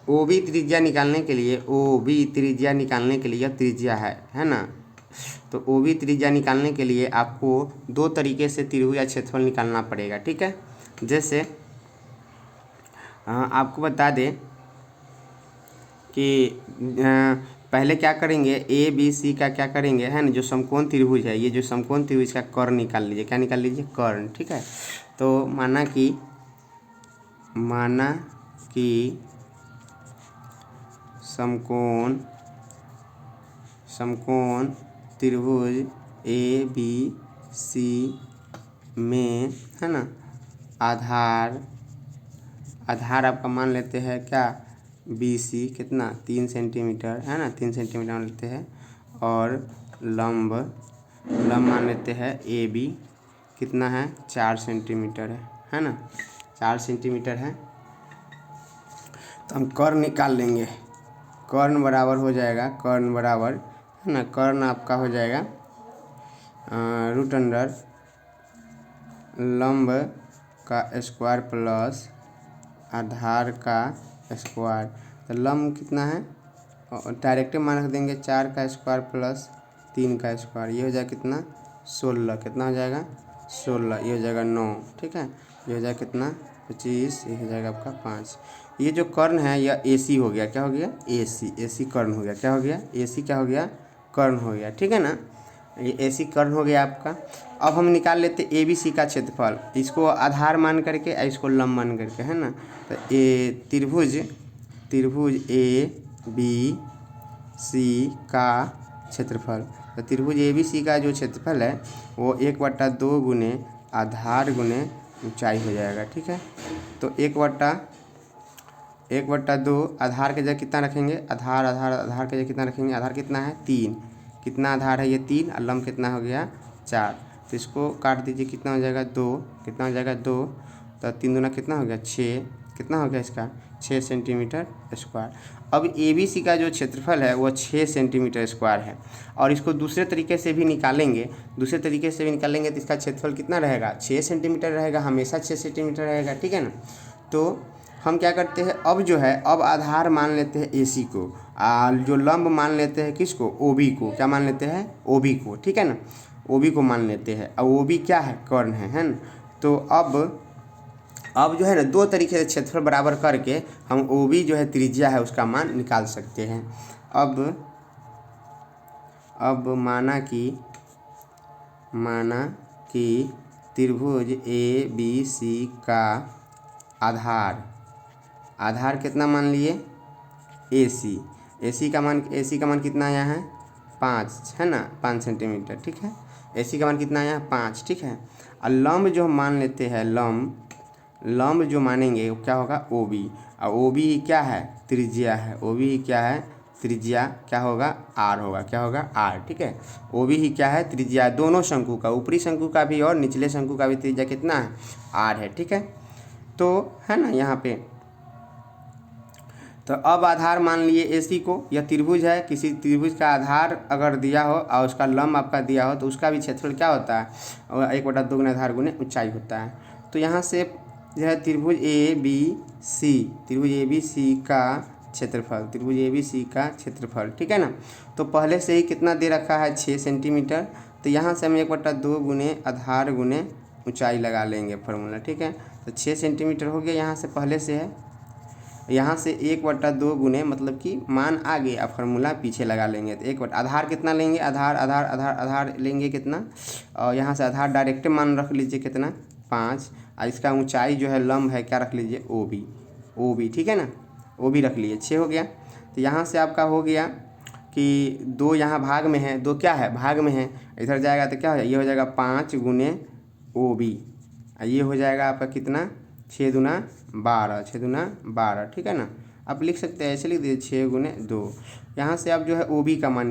O B त्रिज्या निकालने के लिए, ओ बी त्रिज्या निकालने के लिए, यह त्रिज्या है ना। तो ओ बी त्रिज्या निकालने के लिए आपको दो तरीके से त्रिभुज या क्षेत्रफल निकालना पड़ेगा, ठीक है। जैसे आपको बता दें कि पहले क्या करेंगे, ए बी सी का क्या करेंगे, है ना, जो समकोण त्रिभुज है, ये जो समकोण त्रिभुज का कर्ण निकाल लीजिए। क्या निकाल लीजिए? कर्ण, ठीक है। तो माना कि समकोण त्रिभुज ए बी सी में, है ना, आधार आपका मान लेते हैं क्या, बी सी कितना 3 सेंटीमीटर, है ना, 3 सेंटीमीटर मान लेते हैं। और लंब मान लेते हैं ए बी कितना है, 4 सेंटीमीटर है ना, 4 सेंटीमीटर है। तो हम कर्ण निकाल लेंगे। कर्ण बराबर हो जाएगा, कर्ण बराबर, है ना, कर्ण आपका हो जाएगा रूट अंडर लंब का स्क्वायर प्लस आधार का स्क्वायर। तो लंब कितना है, डायरेक्ट मान रख देंगे 4 का स्क्वायर प्लस 3 का स्क्वायर, ये हो जाएगा कितना 16, कितना हो जाएगा 16, ये हो जाएगा 9, ठीक है। ये हो जाएगा कितना 25, ये हो जाएगा आपका 5। ये जो कर्ण है यह AC हो गया, क्या हो गया, AC कर्ण हो गया, क्या हो गया, AC क्या हो गया, कर्ण हो गया, ठीक है ना। ये AC कर्ण हो गया आपका। अब हम निकाल लेते ABC का क्षेत्रफल, इसको आधार मान करके और इसको लंब मान करके, है ना। तो त्रिभुज ABC का क्षेत्रफल, तो त्रिभुज ABC का जो क्षेत्रफल है वो 1/2 गुने आधार गुने ऊंचाई हो जाएगा, ठीक है। तो 1/2 आधार के जगह कितना रखेंगे, आधार के जगह कितना रखेंगे, आधार कितना है 3, कितना आधार है ये 3, और लंब कितना हो गया 4। तो इसको काट दीजिए, कितना हो जाएगा 2, कितना हो जाएगा 2, तो 3 दूना कितना हो गया 6, कितना हो गया इसका 6 सेंटीमीटर स्क्वायर। अब ABC का जो क्षेत्रफल है वो 6 सेंटीमीटर स्क्वायर है, और इसको दूसरे तरीके से भी निकालेंगे, तो इसका क्षेत्रफल कितना रहेगा 6 सेंटीमीटर रहेगा, हमेशा 6 सेंटीमीटर रहेगा, ठीक है ना। तो हम क्या करते हैं, अब जो है, अब आधार मान लेते हैं AC को, जो लंब मान लेते हैं किसको, OB को, क्या मान लेते हैं OB को, ठीक है ना, OB को मान लेते हैं। अब OB क्या है, कर्ण है ना। तो अब जो है ना, दो तरीके से क्षेत्रफल बराबर करके हम OB जो है त्रिज्या है उसका मान निकाल सकते हैं। अब माना कि त्रिभुज ABC का आधार कितना मान लिए, AC का मान कितना आया है 5, है ना, 5 सेंटीमीटर, ठीक है। AC का मान कितना आया है 5, ठीक है। और लंब जो हम मान लेते हैं, लंब जो मानेंगे वो क्या होगा OB, और OB ही क्या है, त्रिज्या है, OB ही क्या है, त्रिज्या क्या होगा R होगा, क्या होगा R, ठीक है। OB ही क्या है, त्रिज्या, दोनों शंकु का, ऊपरी शंकु का भी और निचले शंकु का भी त्रिज्या कितना है R है, ठीक है। तो है ना यहाँ पे, तो अब आधार मान लिए AC को, यह त्रिभुज है, किसी त्रिभुज का आधार अगर दिया हो और उसका लंब आपका दिया हो तो उसका भी क्षेत्रफल क्या होता है, 1/2 गुना आधार गुने ऊंचाई होता है। तो यहाँ से जो है त्रिभुज ABC का क्षेत्रफल, ठीक है ना। तो पहले से ही कितना दे रखा है 6 सेंटीमीटर, तो यहाँ से हम 1/2 गुने आधार गुने ऊंचाई लगा लेंगे फॉर्मूला, ठीक है। तो 6 सेंटीमीटर हो गया, यहाँ से पहले से है, यहाँ से 1/2 गुने मतलब कि मान आगे, अब फार्मूला पीछे लगा लेंगे। तो आधार कितना लेंगे, आधार लेंगे कितना, और यहाँ से आधार डायरेक्ट मान रख लीजिए कितना 5, और इसका ऊंचाई जो है लंब है क्या रख लीजिए OB, ठीक है ना, OB रख लीजिए, 6 हो गया। तो यहाँ से आपका हो गया कि 2 यहाँ भाग में है, 2 क्या है भाग में है, इधर जाएगा तो क्या हो जाएगा, ये हो जाएगा 5 गुने OB, ये हो जाएगा आपका कितना 6 दूना 12, ठीक है ना। आप लिख सकते हैं ऐसे लिख दीजिए 6 गुने 2। यहाँ से आप जो है OB का मान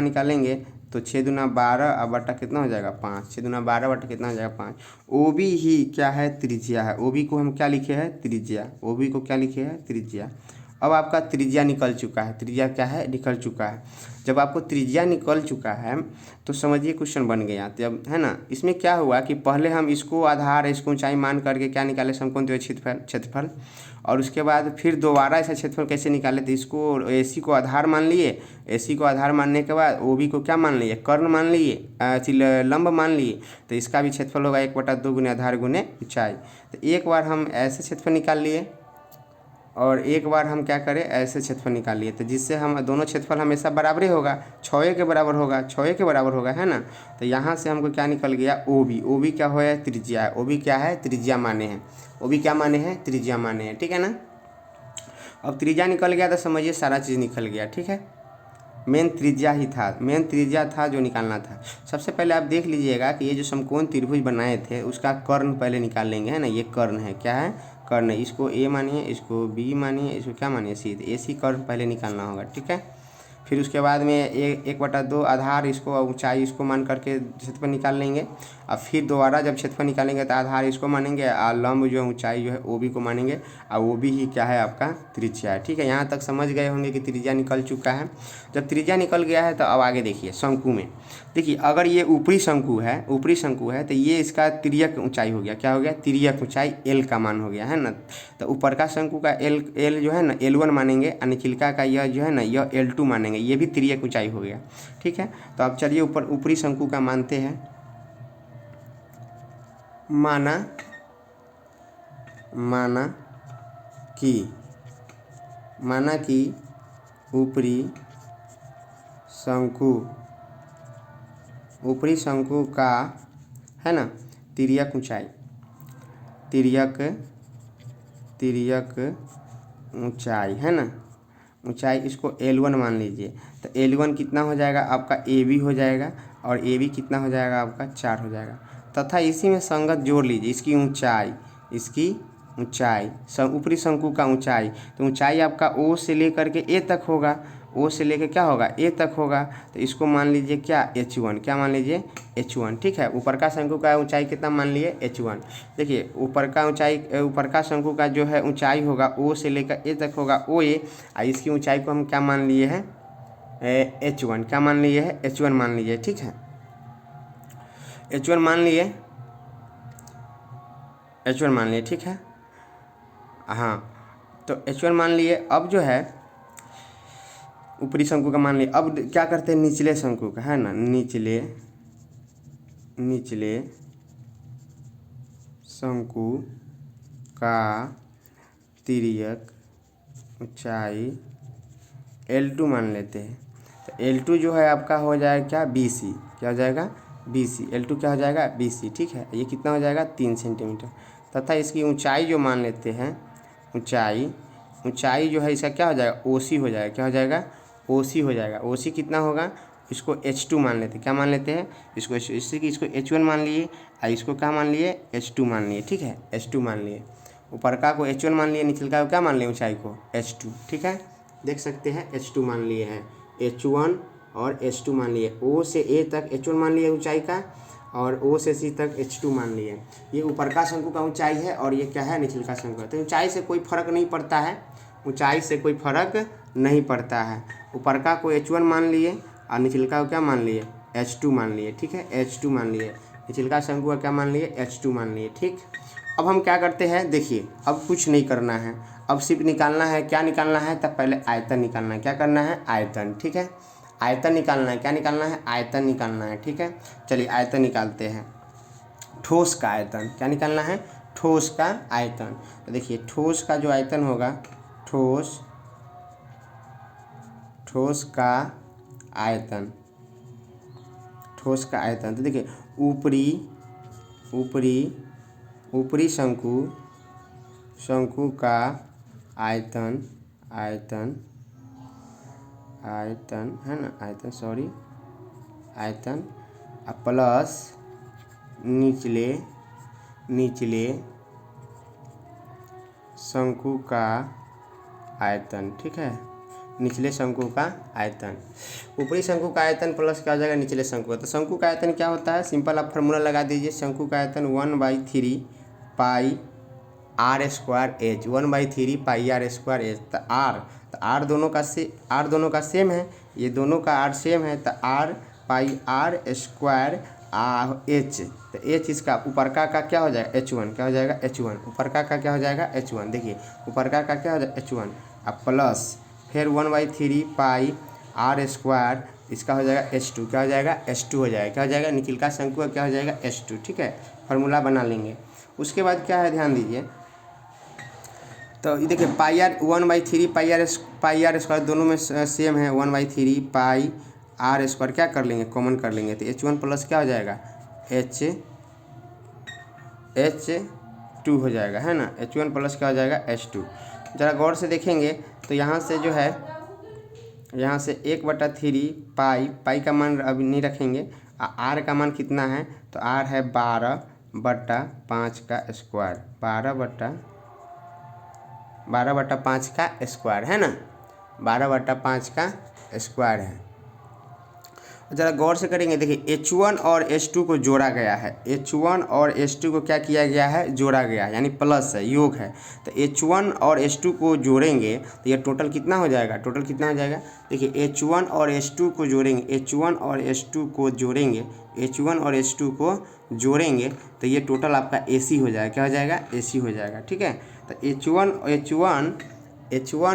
निकालेंगे, तो 6 दूना 12 और बटा कितना हो जाएगा 5, 6 दूना 12 बटा कितना हो जाएगा 5। OB ही क्या है, त्रिज्या है, OB को हम क्या लिखे हैं त्रिज्या, OB को क्या लिखे हैं त्रिज्या। अब आपका त्रिज्या निकल चुका है। त्रिज्या क्या है? निकल चुका है। जब आपको त्रिज्या निकल चुका है तो समझिए क्वेश्चन बन गया। तब है ना, इसमें क्या हुआ कि पहले हम इसको आधार, इसको ऊंचाई मान करके क्या निकाले? समकोण द्विभाजक क्षेत्रफल। और उसके बाद फिर दोबारा ऐसा क्षेत्रफल कैसे निकाले? तो इसको AC को आधार मान लिए। AC को आधार मानने के बाद OB को क्या मान लिए? कर्ण मान लिए, लंब मान लिए। तो इसका भी क्षेत्रफल होगा 1/2 गुने आधार गुने ऊंचाई। तो एक बार हम ऐसे क्षेत्रफल निकाल लिए और एक बार हम क्या करें? ऐसे क्षेत्रफल निकाल लिए। तो जिससे हम दोनों क्षेत्रफल हमेशा बराबर ही होगा, 6A के बराबर होगा, 6A के बराबर होगा, है ना। तो यहाँ से हमको क्या निकल गया? OB। OB क्या हो? त्रिज्या है। OB क्या है? त्रिज्या माने हैं। OB क्या माने हैं? त्रिज्या माने हैं, ठीक है ना। अब त्रिज्या निकल गया तो समझिए सारा चीज़ निकल गया, ठीक है। मेन त्रिज्या ही था, मेन त्रिज्या था जो निकालना था। सबसे पहले आप देख लीजिएगा कि ये जो समकोण त्रिभुज बनाए थे उसका कर्ण पहले निकाल लेंगे, है ना। ये कर्ण है, क्या है? कर्ण है। इसको A मानिए, इसको B मानिए, इसको क्या मानिए? C। तो AC कर्ण पहले निकालना होगा, ठीक है। फिर उसके बाद में 1/2 आधार, इसको ऊंचाई इसको मान करके क्षेत्रफल निकाल लेंगे। और फिर दोबारा जब क्षेत्रफल निकालेंगे तो आधार इसको मानेंगे और लंब जो है ऊंचाई जो है OB को मानेंगे। और OB ही क्या है? आपका त्रिज्या है, ठीक है। यहाँ तक समझ गए होंगे कि त्रिज्या निकल चुका है। जब त्रिज्या निकल गया है तो अब आगे देखिए शंकु में। देखिए अगर ये ऊपरी शंकु है तो ये इसका तिर्यक ऊंचाई हो गया। क्या हो गया? तिर्यक ऊंचाई L का मान हो गया, है ना। तो ऊपर का शंकु का L जो है ना L1 मानेंगे और निचलिका का यह जो है ना यह L2 मानेंगे। ये भी तिर्यक ऊंचाई हो गया, ठीक है। तो अब चलिए ऊपरी शंकु का मानते हैं। माना कि ऊपरी शंकु का, है ना, तिर्यक ऊंचाई, है ना। ऊंचाई इसको L1 मान लीजिए। तो L1 कितना हो जाएगा? आपका AB हो जाएगा। और AB कितना हो जाएगा? आपका 4 हो जाएगा। तथा इसी में संगत जोड़ लीजिए इसकी ऊंचाई ऊपरी शंकु का ऊंचाई। तो ऊंचाई आपका O से लेकर के A तक होगा। O से लेकर क्या होगा? A तक होगा। तो इसको मान लीजिए क्या? H1। क्या मान लीजिए? H1, ठीक है। ऊपर का शंकु का ऊंचाई कितना मान लिए? H1। देखिए ऊपर का शंकु का जो है ऊंचाई होगा O से लेकर A तक होगा OA। और इसकी ऊंचाई को हम क्या मान लिए हैं? H1। क्या मान लिए है? H1 मान लीजिए, ठीक है। H1 मान लिए, ठीक है। हाँ, तो H1 मान लिए। अब जो है ऊपरी शंकु का मान लिए। अब क्या करते हैं? निचले शंकु का, है ना। निचले शंकु का तिर्यक ऊंचाई L2 मान लेते हैं। तो L2 जो है आपका हो जाएगा क्या? BC। क्या हो जाएगा? BC। L2 क्या हो जाएगा? BC, ठीक है। ये कितना हो जाएगा? 3 सेंटीमीटर। तथा इसकी ऊंचाई जो मान लेते हैं, ऊंचाई जो है इसका क्या हो जाएगा? OC हो जाएगा। क्या हो जाएगा? OC हो जाएगा। OC कितना होगा? इसको H2 मान लेते हैं। क्या मान लेते हैं? इसको H1 मान लिए और इसको क्या मान लिए? H2 मान लिए, ठीक है। H2 मान लिए। ऊपर का को H1 मान लिए, निचलका को क्या मान लिए? ऊंचाई को H2, ठीक है। देख सकते हैं H2 मान लिए हैं। H1 और H2 मान लिए। O से A तक H1 मान लिए ऊंचाई का और O से C तक H2 मान लिए। ये ऊपर का शंकु का ऊंचाई है और ये क्या है? निचल का शंकु। तो ऊंचाई से कोई फर्क नहीं पड़ता है, ऊपर का को H1 मान लिए और निचलका को क्या मान लिए? H2 मान लिए, ठीक है। H2 मान लिए। निचलका शंकु का क्या मान लिए? H2 मान लिए, ठीक। अब हम क्या करते हैं? देखिए अब कुछ नहीं करना है, अब सिर्फ निकालना है। क्या निकालना है? तब पहले आयतन निकालना है। क्या करना है? आयतन, ठीक है। आयतन निकालना है। क्या निकालना है? आयतन निकालना है, ठीक है। चलिए आयतन निकालते हैं। ठोस का आयतन। क्या निकालना है? ठोस का आयतन। तो देखिए ठोस का जो आयतन होगा, ठोस का आयतन, तो देखिए ऊपरी शंकु का आयतन है ना, आयतन प्लस निचले शंकु का आयतन, ठीक है। निचले शंकु का आयतन, ऊपरी शंकु का आयतन प्लस क्या हो जाएगा? निचले शंकु। तो शंकु का आयतन क्या होता है? सिंपल आप फार्मूला लगा दीजिए। शंकु का आयतन 1/3 pi are square h, 1/3 pi are square H. तो आर दोनों का सेम है, ये दोनों का आर सेम है, तो R pi are square H. तो एच इसका ऊपर का क्या हो जाएगा H1, क्या हो जाएगा H1, ऊपर का क्या हो जाएगा H1। देखिए ऊपर का क्या हो जाएगा H1, अब प्लस फिर 1/3 पाई आर स्क्वायर, इसका हो जाएगा H2, क्या हो जाएगा H2 हो जाएगा, क्या हो जाएगा निकिल का शंकु का क्या हो जाएगा H2। ठीक है, फार्मूला बना लेंगे। उसके बाद क्या है ध्यान दीजिए, तो ये देखिए पाई आर 1/3 पाई आर स्क्वायर दोनों में सेम है, 1/3 पाई आर स्क्वायर क्या कर लेंगे कॉमन कर लेंगे, तो H1 प्लस क्या हो जाएगा H2 हो जाएगा, है ना। H1 प्लस क्या हो जाएगा H2। ज़रा गौर से देखेंगे तो यहाँ से जो है, यहाँ से 1/3 पाई का मान अभी नहीं रखेंगे, आर का मान कितना है, तो आर है 12/5 का स्क्वायर, 12/5 का स्क्वायर, है ना, 12/5 का स्क्वायर है। ज़रा गौर से करेंगे, देखिए H1 और H2 को जोड़ा गया है, H1 और H2 को क्या किया गया है, जोड़ा गया है, यानी प्लस है, योग है। तो H1 और H2 को जोड़ेंगे तो ये टोटल कितना हो जाएगा, टोटल कितना हो जाएगा, देखिए H1 और H2 को जोड़ेंगे, H1 और H2 को जोड़ेंगे, H1 और H2 को जोड़ेंगे तो ये टोटल आपका AC हो जाएगा, क्या हो जाएगा AC हो जाएगा। ठीक है, तो H1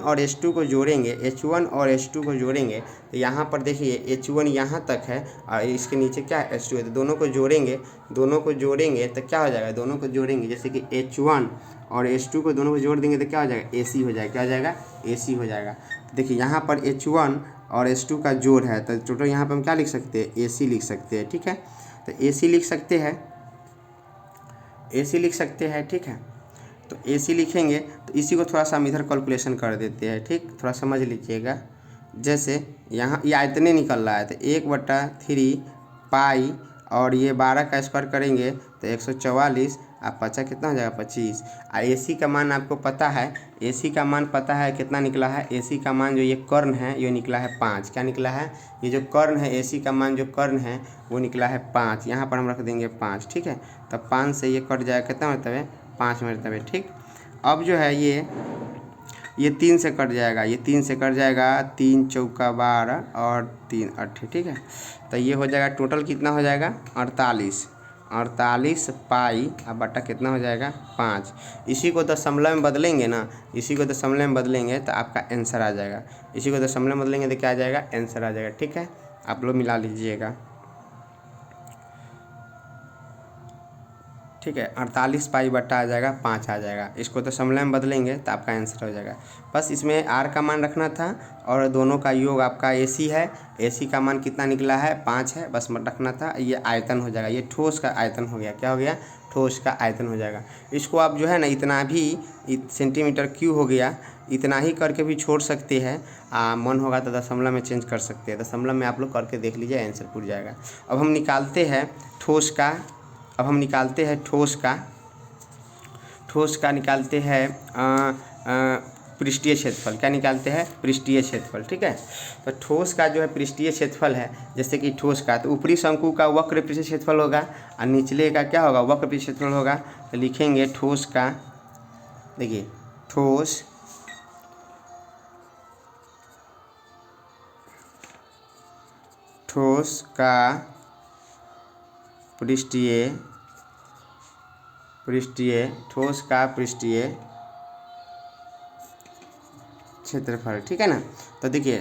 और H2 को जोड़ेंगे, H1 और H2 को जोड़ेंगे तो यहाँ पर देखिए H1 यहाँ तक है और इसके नीचे क्या है H2 है, तो दोनों को जोड़ेंगे तो क्या हो जाएगा, दोनों को जोड़ेंगे जैसे कि H1 और H2 को दोनों को जोड़ देंगे तो क्या हो जाएगा AC हो जाएगा, क्या हो जाएगा AC हो जाएगा। तो देखिए यहाँ पर H1 और H2 का जोड़ है तो टोटल यहाँ पर हम क्या लिख सकते हैं, AC लिख सकते हैं। ठीक है, तो AC लिख सकते हैं, ठीक है। तो AC लिखेंगे तो इसी को थोड़ा सा हम इधर कैलकुलेशन कर देते हैं, ठीक, थोड़ा समझ लीजिएगा। जैसे यहाँ ये इतने निकल रहा है तो 1/3 पाई और ये 12 का स्क्वायर करेंगे तो 144, आप 50 कितना हो जाएगा 25। AC का मान आपको पता है, AC का मान पता है कितना निकला है, AC का मान जो ये कर्ण है ये निकला है 5, क्या निकला है, ये जो कर्ण है AC का मान जो कर्ण है वो निकला है 5, यहाँ पर हम रख देंगे 5। ठीक है, तब 5 से ये कट जाएगा, कितना मतलब है 5 मतलब है। ठीक, अब जो है ये 3 से कट जाएगा, ये 3 से कट जाएगा, 3 चौका 12 और 3 8। ठीक है, तो ये हो जाएगा टोटल कितना हो जाएगा 48 पाई अब बटा कितना हो जाएगा 5। इसी को दशमलव में बदलेंगे ना, इसी को दशमलव में बदलेंगे तो आपका आंसर आ जाएगा, इसी को दशमलव में बदलेंगे तो क्या आ जाएगा आंसर आ जाएगा। ठीक है, आप लोग मिला लीजिएगा। ठीक है, 48 पाई बट्टा आ जाएगा 5 आ जाएगा, इसको तो दशमलव में बदलेंगे तो आपका आंसर हो जाएगा। बस इसमें आर का मान रखना था और दोनों का योग आपका AC है, AC का मान कितना निकला है 5 है, बस मत रखना था। ये आयतन हो जाएगा, ये ठोस का आयतन हो गया, क्या हो गया ठोस का आयतन हो जाएगा। इसको आप जो है ना इतना भी सेंटीमीटर क्यूब हो गया, इतना ही करके भी छोड़ सकते हैं, मन होगा तो दशमलव में चेंज कर सकते हैं, दशमलव में आप लोग करके देख लीजिए आंसर पूछ जाएगा। अब हम निकालते हैं ठोस का, ठोस का निकालते हैं पृष्ठीय क्षेत्रफल, क्या निकालते हैं पृष्ठीय क्षेत्रफल। ठीक है, तो ठोस का जो है पृष्ठीय क्षेत्रफल है, जैसे कि ठोस का तो ऊपरी शंकु का वक्र पृष्ठीय क्षेत्रफल होगा और निचले का क्या होगा वक्र पृष्ठीय क्षेत्रफल होगा। तो लिखेंगे ठोस का, देखिए ठोस का ठोस का पृष्ठीय क्षेत्रफल। ठीक है ना, तो देखिए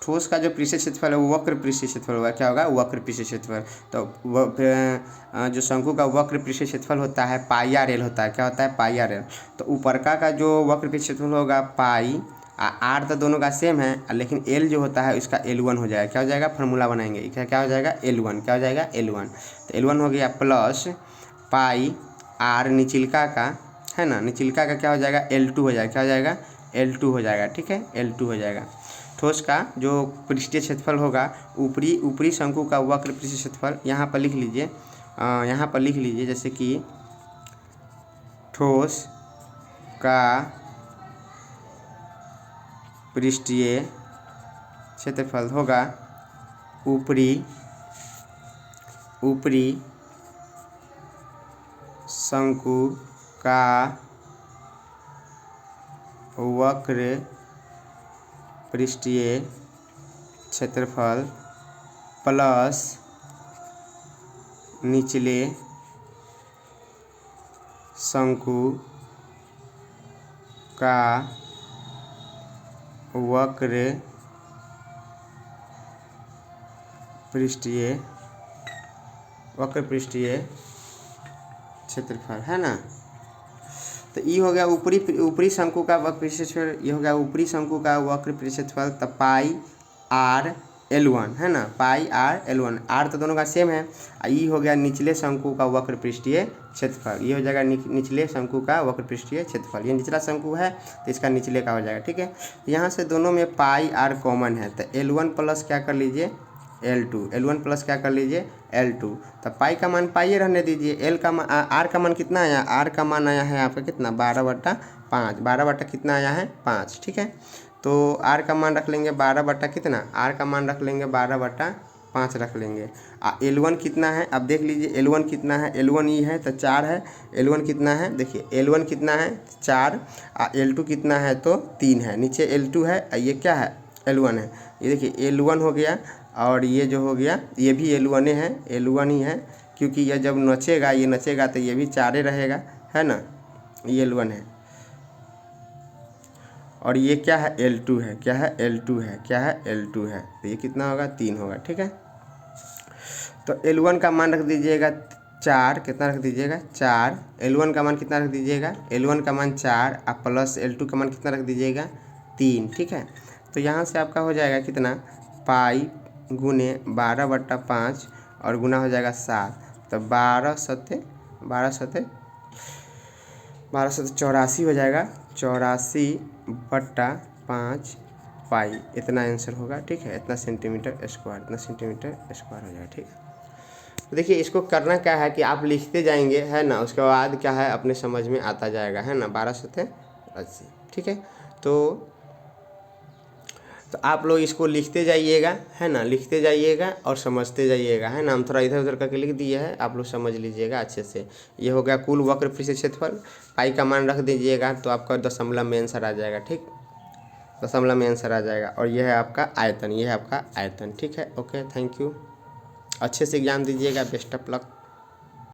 ठोस का जो पृष्ठीय क्षेत्रफल है वो वक्र पृष्ठीय क्षेत्रफल होगा, क्या होगा वक्र पृष्ठीय क्षेत्रफल। तो जो शंकु का वक्र पृष्ठीय क्षेत्रफल होता है पाई आर एल होता है, क्या होता है पाई आर एल। तो ऊपर का जो वक्र पृष्ठीय क्षेत्रफल होगा पाई, आर तो दोनों का सेम है लेकिन एल जो होता है इसका L1 हो जाएगा, क्या हो जाएगा फार्मूला बनाएंगे, क्या हो जाएगा L1, क्या हो जाएगा L1। तो L1 हो गया प्लस पाई आर निचिलका का, है ना, निचिलका का क्या हो जाएगा L2 हो जाएगा, क्या हो जाएगा L2 हो जाएगा। ठीक है, L2 हो जाएगा। ठोस का जो पृष्ठीय क्षेत्रफल होगा ऊपरी शंकु का वक्र पृष्ठीय क्षेत्रफल यहाँ पर लिख लीजिए, जैसे कि ठोस का पृष्ठीय क्षेत्रफल होगा ऊपरी शंकु का वक्र पृष्ठीय क्षेत्रफल प्लस निचले शंकु का वक्र पृष्ठीय क्षेत्रफल है ना। तो ये हो गया ऊपरी शंकु का वक्र पृष्ठीय क्षेत्रफल, ये हो गया ऊपरी शंकु का वक्र पृष्ठीय क्षेत्रफल। तब पाई आर L1 है ना, पाई आर L1, आर तो दोनों का सेम है। ये हो गया निचले शंकु का वक्र पृष्ठीय क्षेत्रफल, ये हो जाएगा निचले शंकु का वक्र पृष्ठीय क्षेत्रफल। ये निचला शंकु है तो इसका निचले का हो जाएगा, ठीक है। यहाँ से दोनों में पाई आर कॉमन है तो L1 प्लस क्या कर लीजिए L2, L1 प्लस क्या कर लीजिए L2। तो पाई का मान पाई रहने दीजिए, एल का मान आर का मान कितना आया, आर का मान आया है आपका कितना 12/5, 12 कितना आया है 5, ठीक है। तो आर का मान रख लेंगे 12 कितना, आर का मान रख लेंगे 12/5 रख लेंगे। L1 कितना है अब देख लीजिए, L1 कितना है, L1 ये है तो 4 है। L1 कितना है देखिए, L1 कितना है 4, L2 कितना है तो 3 है, नीचे L2 है, ये क्या है L1 है। ये देखिए L1 हो गया और ये जो हो गया ये भी L1 है, L1 ही है, क्योंकि ये जब नचेगा ये नचेगा तो ये भी 4 रहेगा, है ना, ये L1 है। और ये क्या है L2 है, क्या है L2 है, क्या है L2 है, तो ये कितना होगा 3 होगा, ठीक है। तो L1 का मान रख दीजिएगा 4, कितना रख दीजिएगा 4, L1 का मान कितना रख दीजिएगा, L1 का मान 4 आप प्लस L2 का मान कितना रख दीजिएगा 3, ठीक है। तो यहाँ से आपका हो जाएगा कितना पाई गुने 12/5 और गुना हो जाएगा 7, तो 12 84 हो जाएगा, 84/5 पाई, इतना आंसर होगा, ठीक है। इतना सेंटीमीटर स्क्वायर, इतना सेंटीमीटर स्क्वायर हो जाएगा, ठीक है। तो देखिए इसको करना क्या है कि आप लिखते जाएंगे, है ना, उसके बाद क्या है अपने समझ में आता जाएगा, है ना, 1280, ठीक है। तो आप लोग इसको लिखते जाइएगा, है ना, लिखते जाइएगा और समझते जाइएगा, है ना। हम थोड़ा इधर उधर करके लिख दिए है, आप लोग समझ लीजिएगा अच्छे से। ये हो गया कुल वक्र पृष्ठीय क्षेत्रफल, पाई का मान रख दीजिएगा तो आपका दशमलव में आंसर आ जाएगा, ठीक, दशमलव में आंसर आ जाएगा। और यह है आपका आयतन, यह है आपका आयतन, ठीक है। ओके, थैंक यू, अच्छे से एग्जाम दीजिएगा, बेस्ट ऑफ लक।